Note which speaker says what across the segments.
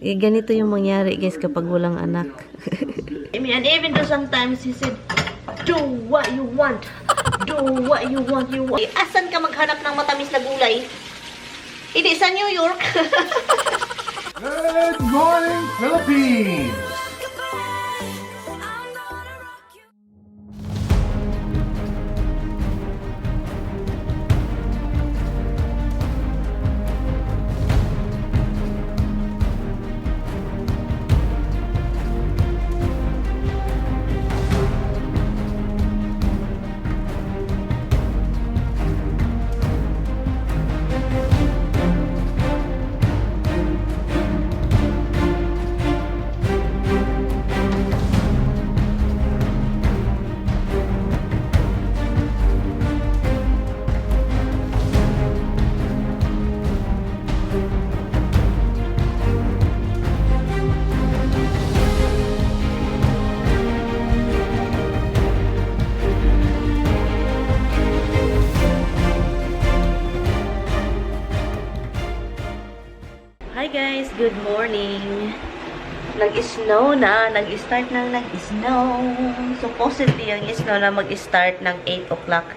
Speaker 1: Ganito yung mangyari guys kapag walang anak. And even though sometimes he said, do what you want. Do what you want. Asan ka maghanap ng matamis na gulay? Hindi sa New York.
Speaker 2: Good morning, Philippines!
Speaker 1: Hi guys, good morning. Nag-snow na, nag-start nang nag-snow. Supposedly yung snow na mag-start ng 8 o'clock,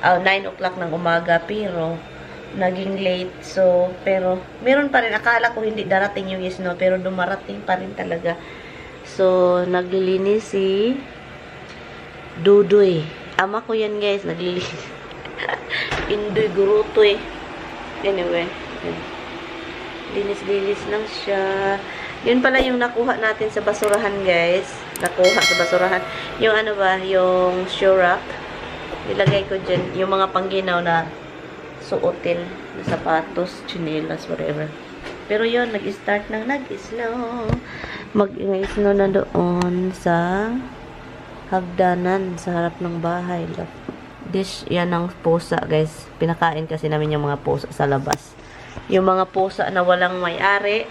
Speaker 1: 9 o'clock ng umaga, pero naging late. So, pero meron pa rin, akala ko hindi darating yung snow, pero dumarating pa rin talaga. So, naglilinis si Dudoy. Ama ko yan guys, naglilinis. Indoy gurutoy. Anyway, linis-linis lang siya. Yun pala yung nakuha natin sa basurahan, guys. Nakuha sa basurahan. Yung ano ba, yung shoe rack. Nilagay ko dyan. Yung mga pangginaw na suotin na sapatos, chinelas, whatever. Pero yun, nag-start nang nag-snow. Mag-snow na doon sa hagdanan, sa harap ng bahay. Dish, yan ang pusa, guys. Pinakain kasi namin yung mga pusa sa labas. Yung mga pusa na walang may-ari,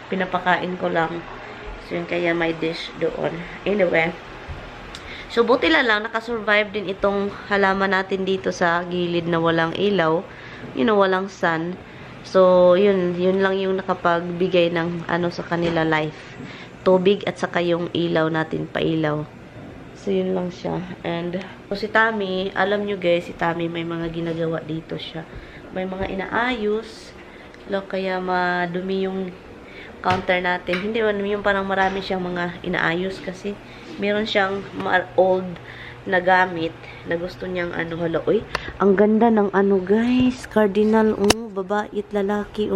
Speaker 1: pinapakain ko lang. So, yun kaya may dish doon. Anyway. So, buti lang, nakasurvive din itong halaman natin dito sa gilid na walang ilaw. You know, walang sun. So, yun lang yung nakapagbigay ng ano sa kanila life. Tubig at saka yung ilaw natin, pailaw. So, yun lang siya. And, so, si Tammy, alam nyo guys, si Tammy may mga ginagawa dito siya. May mga inaayos. Kaya madumi yung counter natin. Hindi man yung parang marami siyang mga inaayos kasi meron siyang old na gamit na gusto niyang ano, hala, uy, ang ganda ng ano guys, cardinal, babae at lalaki,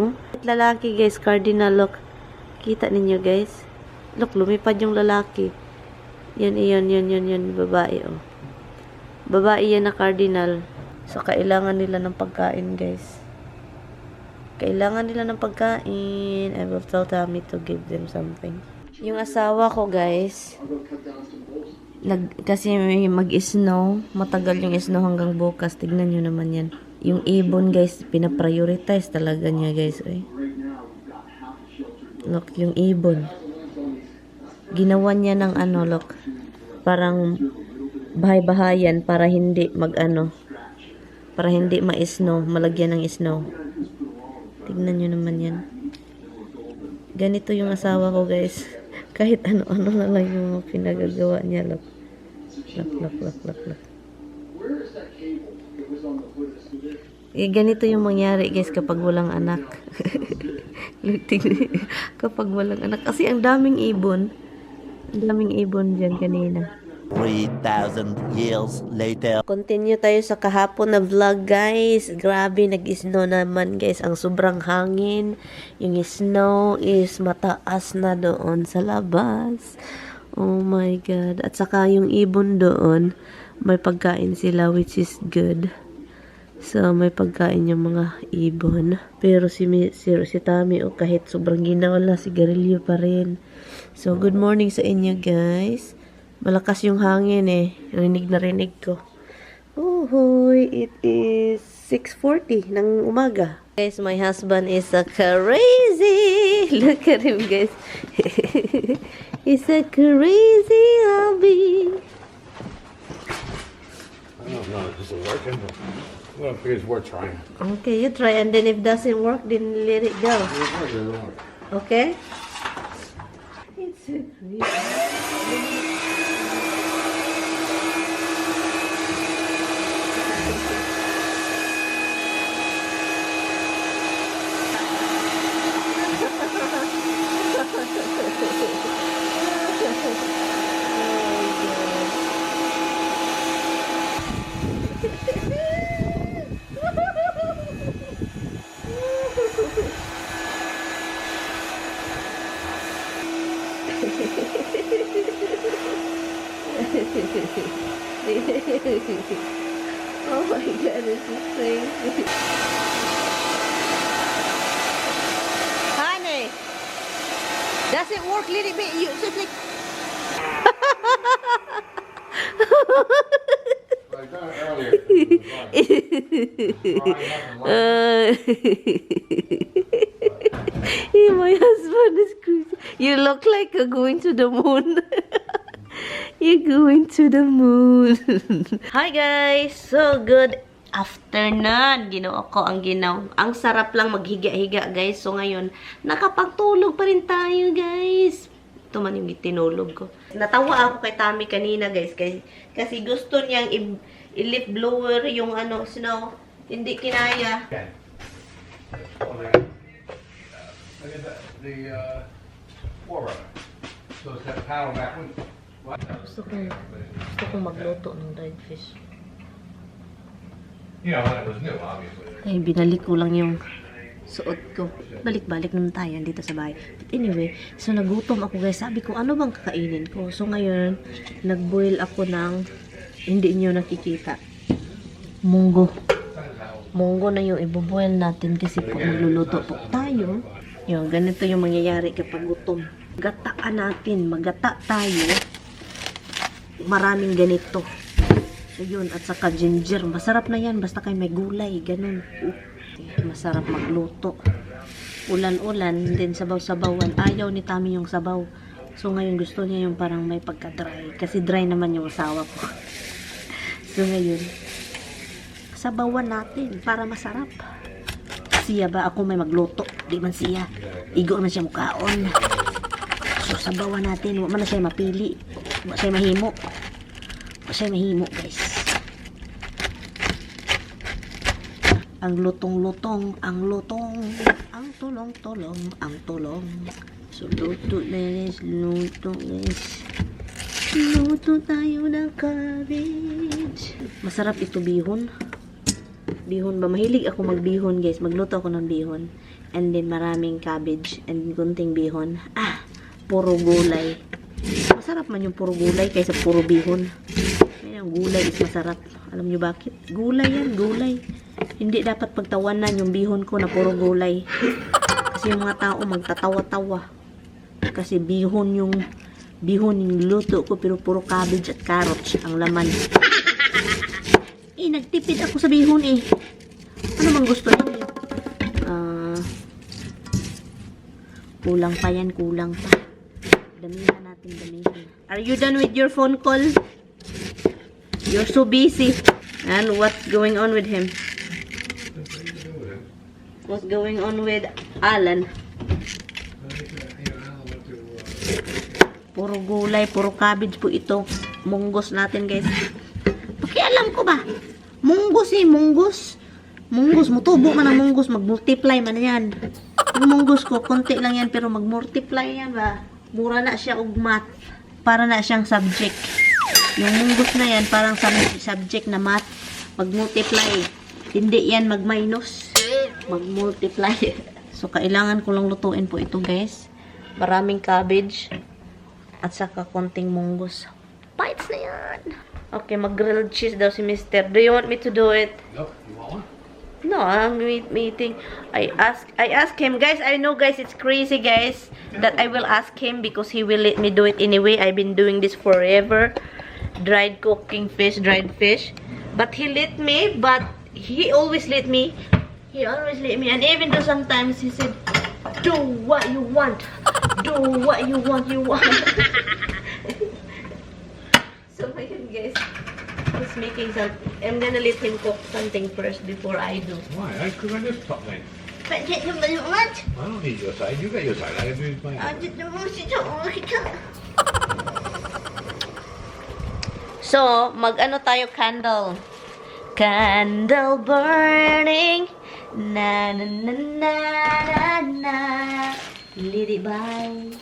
Speaker 1: lalaki guys, cardinal, look, kita ninyo guys, look, lumipad yung lalaki, yan, babae, babae yan na cardinal. So kailangan nila ng pagkain guys. Kailangan nila ng pagkain. I will tell Tammy to give them something. Yung asawa ko, guys, kasi may mag-snow. Matagal yung snow hanggang bukas. Tignan nyo naman yan. Yung ibon, guys, pinaprioritize talaga niya, guys. Oy. Look, yung ibon. Ginawa niya ng ano, look. Parang bahay-bahayan para hindi mag-ano. Para hindi ma-snow. Malagyan ng snow. Tignan nyo naman yan. Ganito yung asawa ko, guys. Kahit ano-ano na lang yung mga pinagagawa niya. Look. Look. Ganito yung mangyari, guys, kapag walang anak. Kapag walang anak. Kasi ang daming ibon. Ang daming ibon dyan kanina.
Speaker 3: 3,000 years later.
Speaker 1: Continue tayo sa kahapon na vlog, guys. Grabe, nag-snow naman, guys. Ang sobrang hangin. Yung snow is mataas na doon sa labas. Oh my God. At saka yung ibon doon, may pagkain sila, which is good. So, may pagkain yung mga ibon. Pero si Tammy, kahit sobrang ginawala, sigarilyo pa rin. So, good morning sa inyo, guys. Malakas yung hangin eh. Rinig na rinig ko. Uhoy, it is 6:40 ng umaga. Guys, my husband is a crazy. Look at him, guys. He's a crazy hubby.
Speaker 2: I don't know, is it working? Well, because we're trying.
Speaker 1: Okay, you try, and then if doesn't work, then let it go. Okay? It's so creepy. Oh my god, this is crazy. Honey, does it work a little bit? You just like...
Speaker 2: I done it earlier.
Speaker 1: My husband is crazy. You look like you're going to the moon. You're going to the moon. Hi guys! So good afternoon. Ginawa ko ang ginaw. Ang sarap lang maghiga-higa guys. So ngayon, nakapagtulog pa rin tayo guys. Ito man yung tinulog ko. Natawa ako kay Tami kanina guys. Kasi gusto niyang i-lip blower yung ano, snow. Hindi kinaya.
Speaker 2: Look at that, the forerunner. So it's got power back one.
Speaker 1: Gusto kong magluto ng dried fish.
Speaker 2: You know, when it was new, obviously.
Speaker 1: Ay, binalik ko lang yung suot ko. Balik-balik naman tayo dito sa bahay. But anyway, so nagutom ako guys. Sabi ko, ano bang kakainin ko? So ngayon, nag-boil ako ng, hindi niyo nakikita, munggo. Munggo na yung iboboil natin kasi po magluluto po tayo. Yung, ganito yung mangyayari kapag gutom. Gataan natin, magata tayo. Maraming ganito. So yun, at saka ginger. Masarap na yan, basta kayo may gulay, ganun. Masarap magluto. Ulan-ulan, din sabaw-sabawan. Ayaw ni Tami yung sabaw. So ngayon gusto niya yung parang may pagka-dry. Kasi dry naman yung asawa ko. So ngayon, sabawan natin para masarap. Siya ba? Ako may magluto. Di man siya. Igo na siya mukhaon. So sabawan natin. Huwag man na siya mapili. Huwag siya mahimo. Huwag siya mahimo guys. Ang lutong-lutong, ang lutong, ang tulong-tulong, ang tulong. So, luto guys, luto guys. Luto tayo ng cabbage. Masarap ito bihon. Bihon ba? Mahilig ako magbihon guys. Magluto ako ng bihon. And then maraming cabbage and gunting bihon. Puro gulay. Masarap man yung puro gulay kaysa puro bihon. Ang gulay is masarap. Alam nyo bakit? Gulay yan, gulay. Hindi dapat pagtawanan yung bihon ko na puro gulay. Kasi yung mga tao magtatawa-tawa. Kasi bihon yung luto ko pero puro cabbage at carrots ang laman. Nagtipid ako sa bihon eh. Ano bang gusto niyo? Kulang pa yan, kulang pa. Damihan natin, damihan. Are you done with your phone call? You're so busy. And what's going on with him? What's going on with Alan? Puro gulay, puro cabbage po ito. Munggos natin guys. Pakialam ko ba? Munggos eh, munggos. Munggos, mutubo man ang munggos. Mag-multiply man yan. Yung munggos ko, konti lang yan. Pero mag-multiply yan ba? Mura na siya og math. Para na siyang subject. Yung munggos na yan, parang subject na math. Mag-multiply. Hindi yan mag-minus. Mag-multiply. So, kailangan ko lang lutuin po ito guys. Maraming cabbage. At saka konting munggos. Bites na yan. Okay, mag-grilled cheese daw si Mister. Do you want me to do it?
Speaker 2: Yep, you want one?
Speaker 1: No, I'm meeting. I asked him, guys. I know, guys, it's crazy, guys, that I will ask him because he will let me do it anyway. I've been doing this forever. Dried cooking fish, dried fish. But he let me, but he always let me. He always let me. And even though sometimes he said, do what you want. Do what you want, So, ayun, guys. He's making some. I'm gonna let him cook something first before I do.
Speaker 2: Why? Because I just popped in.
Speaker 1: Pancit na banget.
Speaker 2: I don't need your side. You got your side. I agree with my
Speaker 1: So, mag-ano tayo candle. Candle burning. Na na na na na na. Liribay.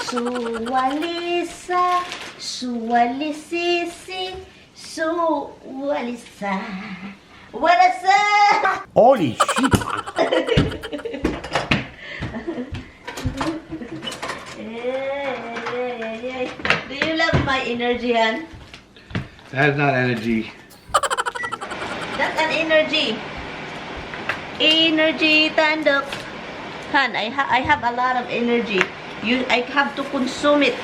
Speaker 1: Suwalisa. Suwalisisi. Suwalisa. Walasa!
Speaker 2: Holy shit!
Speaker 1: Do you love my energy, Han?
Speaker 2: That's not energy.
Speaker 1: That's an energy. Energy tandok. Han, I have a lot of energy. I have to consume it.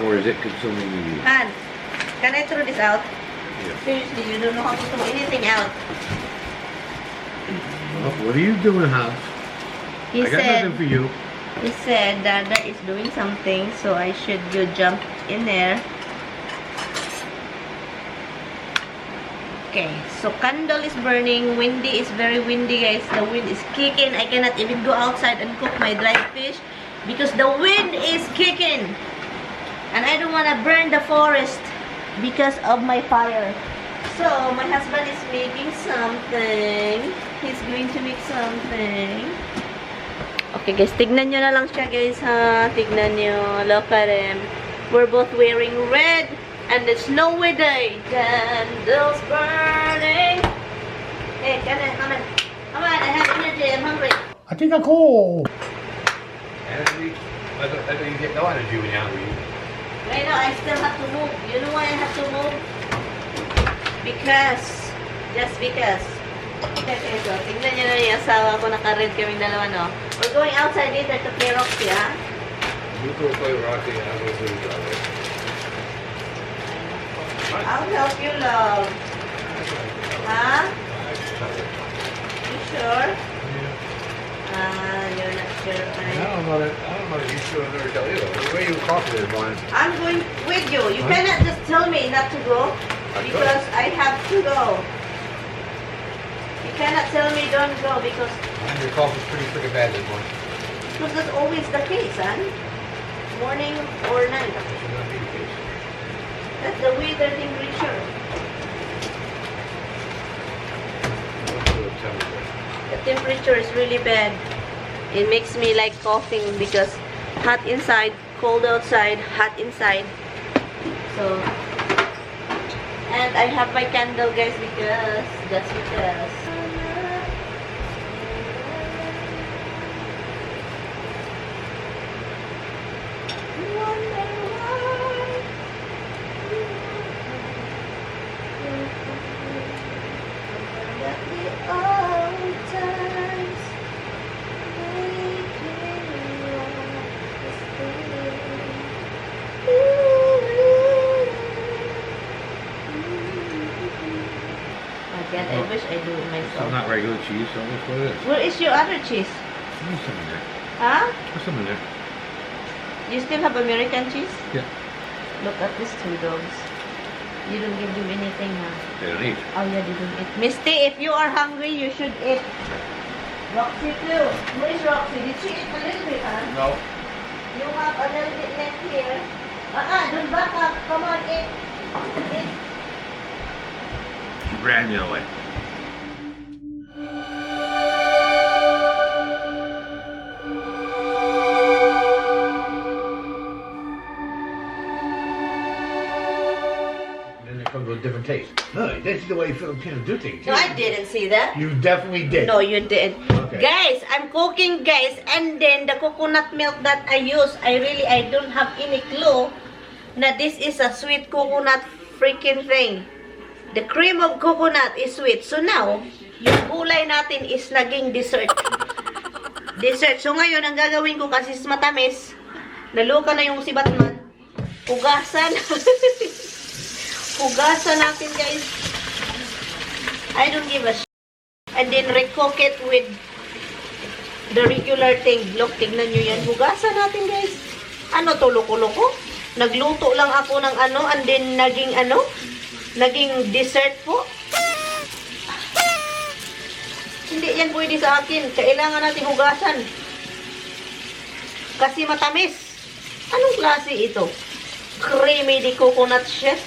Speaker 2: Or is it consuming you?
Speaker 1: Han, can I throw this out?
Speaker 2: Yeah.
Speaker 1: Seriously, you don't know how to throw anything out.
Speaker 2: Well, what are you doing, huh?
Speaker 1: He
Speaker 2: I got
Speaker 1: said,
Speaker 2: nothing for you.
Speaker 1: he said Dada is doing something, so I should go jump in there. Okay, so candle is burning. Windy is very windy, guys. The wind is kicking. I cannot even go outside and cook my dried fish because the wind is kicking. And I don't want to burn the forest because of my fire. So, my husband is making something. He's going to make something. Okay, guys. Tignan nyo na lang siya, guys, ha? Tignan nyo. Look at him. We're both wearing red. And it's snowy day. Candles burning. Hey, come on. Come on, I have energy. I'm hungry.
Speaker 2: I think I'm cool. Energy? I don't you get no energy when you're hungry.
Speaker 1: Right now, I still have to move. You know why I have to move? Because. Just because. Okay, so, tingnan nyo na yung asawa ko. Naka-red kaming dalawa, no? We're going outside later to play Roxy, ha?
Speaker 2: You go play Rocky and I'll go play the other.
Speaker 1: I'll help you, love. Huh? You sure? You're not sure,
Speaker 2: I
Speaker 1: right?
Speaker 2: don't know that you should have never tell you. The way you were confident, Brian.
Speaker 1: I'm going with you. You
Speaker 2: Huh?
Speaker 1: cannot just tell me not to go because I have to go. You cannot tell me don't go because
Speaker 2: Your cough is pretty freaking bad this morning.
Speaker 1: that's always the case, son. Morning or night.
Speaker 2: Should not be the case.
Speaker 1: That's the weather temperature. The temperature is really bad. It makes me like coughing because hot inside, cold outside, hot inside. So, and I have my candle, guys, because that's because. I wish I do it
Speaker 2: It's
Speaker 1: myself.
Speaker 2: not regular cheese, so that's what it is.
Speaker 1: Where is your other cheese?
Speaker 2: There's some in there.
Speaker 1: Huh?
Speaker 2: There's some in there.
Speaker 1: You still have American cheese?
Speaker 2: Yeah.
Speaker 1: Look at these two dogs. You don't give them anything, huh?
Speaker 2: They don't eat.
Speaker 1: Oh yeah, they don't eat. Misty, if you are hungry, you should eat. Roxy too. Where is Roxy? Did she eat a little bit, huh?
Speaker 2: No.
Speaker 1: You have a little bit left here. Don't back up. Come on, eat. Eat.
Speaker 2: She ran the other way. Then it comes with a different taste. No, this is the way Filipinos do things.
Speaker 1: No, I didn't see that.
Speaker 2: You definitely did.
Speaker 1: No, you didn't.
Speaker 2: Okay.
Speaker 1: Guys, I'm cooking, guys, and then the coconut milk that I use, I don't have any clue na this is a sweet coconut freaking thing. The cream of coconut is sweet. So now, yung gulay natin is naging dessert. Dessert. So ngayon, ang gagawin ko kasi is matamis, naluka na yung si Batman, hugasan. Hugasan natin, guys. I don't give a shit. And then recook it with the regular thing. Look, tignan nyo yan. Hugasan natin, guys. Ano to, loko-loko? Nagluto lang ako ng ano, and then naging ano? Naging dessert po. Hindi yan pwede sa akin. Kailangan natin hugasan. Kasi matamis. Anong klase ito? Creamy di coconut shit.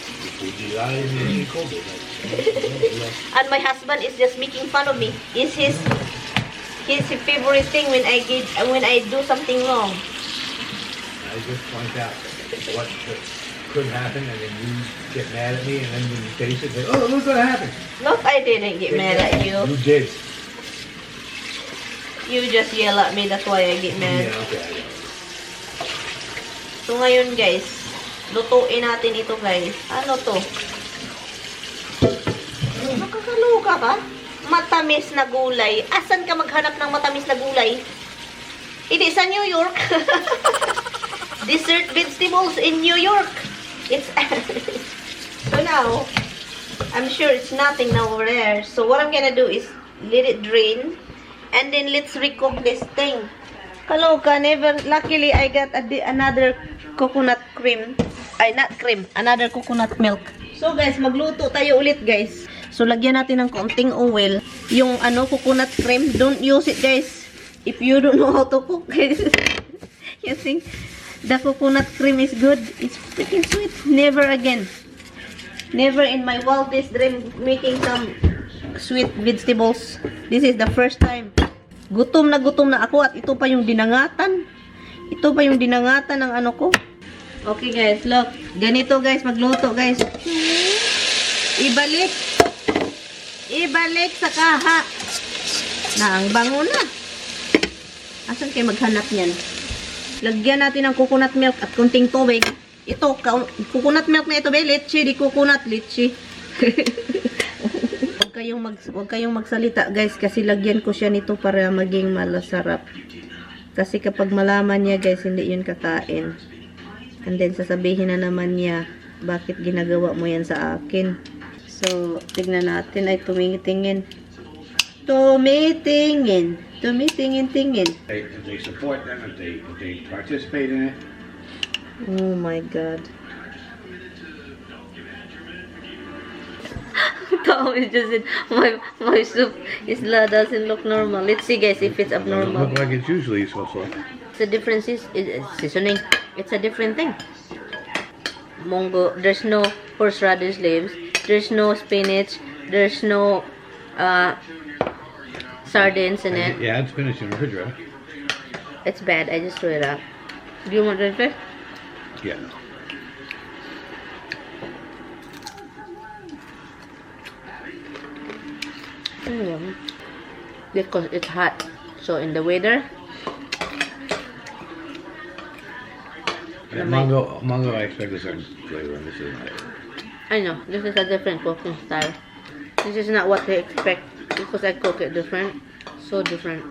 Speaker 1: And my husband is just making fun of me. It's his favorite thing when I do something wrong.
Speaker 2: I just point out what could happen, and then you get mad at me, and then when you taste it, say, "Oh, look what happened."
Speaker 1: Look, I didn't get mad at you.
Speaker 2: You did.
Speaker 1: You just yell at me. That's why I get mad.
Speaker 2: Yeah, okay.
Speaker 1: So ngayon guys, lutuin natin ito guys. Ano to? Nakakaloka ka? Matamis na gulay. Asan ka maghanap ng matamis na gulay? Hindi sa New York. Dessert vegetables in New York. It's so now, I'm sure it's nothing now over there. So what I'm gonna do is let it drain, and then let's recook this thing. Kaloka, never. Luckily, I got another coconut cream. Ay, not cream. Another coconut milk. So guys, magluto tayo ulit guys. So lagyan natin ng konting oil. Yung coconut cream, don't use it guys. If you don't know how to cook guys. You think the coconut cream is good? It's freaking sweet. Never again. Never in my wildest dream making some sweet vegetables. This is the first time. Gutom na ako at ito pa yung dinangatan. Ito pa yung dinangatan ng ano ko. Okay guys, look. Ganito guys, magluto guys. Ibalik sa kaha. Na ang bango na. Asan kayo maghanap niyan? Lagyan natin ng coconut milk at kunting tubig. Ito, coconut milk na ito, leche, di coconut, leche. Huwag kayong magsalita, guys, kasi lagyan ko siya nito para maging malasarap. Kasi kapag malaman niya, guys, hindi yun kakain. And then, sasabihin na naman niya, bakit ginagawa mo yan sa akin? So, tignan natin, ay tumitingin. Tumitingin.
Speaker 2: If they support them, if they participate in it.
Speaker 1: Oh my God. Tom is just in my soup doesn't look normal. Let's see guys if it's
Speaker 2: It doesn't
Speaker 1: abnormal.
Speaker 2: look like it's usually supposed to look.
Speaker 1: It's a different seasoning. It's a different thing. Mongo, there's no horseradish leaves. There's no spinach. There's no sardines in it.
Speaker 2: Yeah, it's finished in the refrigerator.
Speaker 1: It's bad. I just threw it out. Do you want to drink it?
Speaker 2: Yeah.
Speaker 1: Because it's hot. So in the weather.
Speaker 2: Yeah, mango, I expect a certain flavor, and this is not.
Speaker 1: I know. This is a different cooking style. This is not what they expect. Because I cook it different. So different.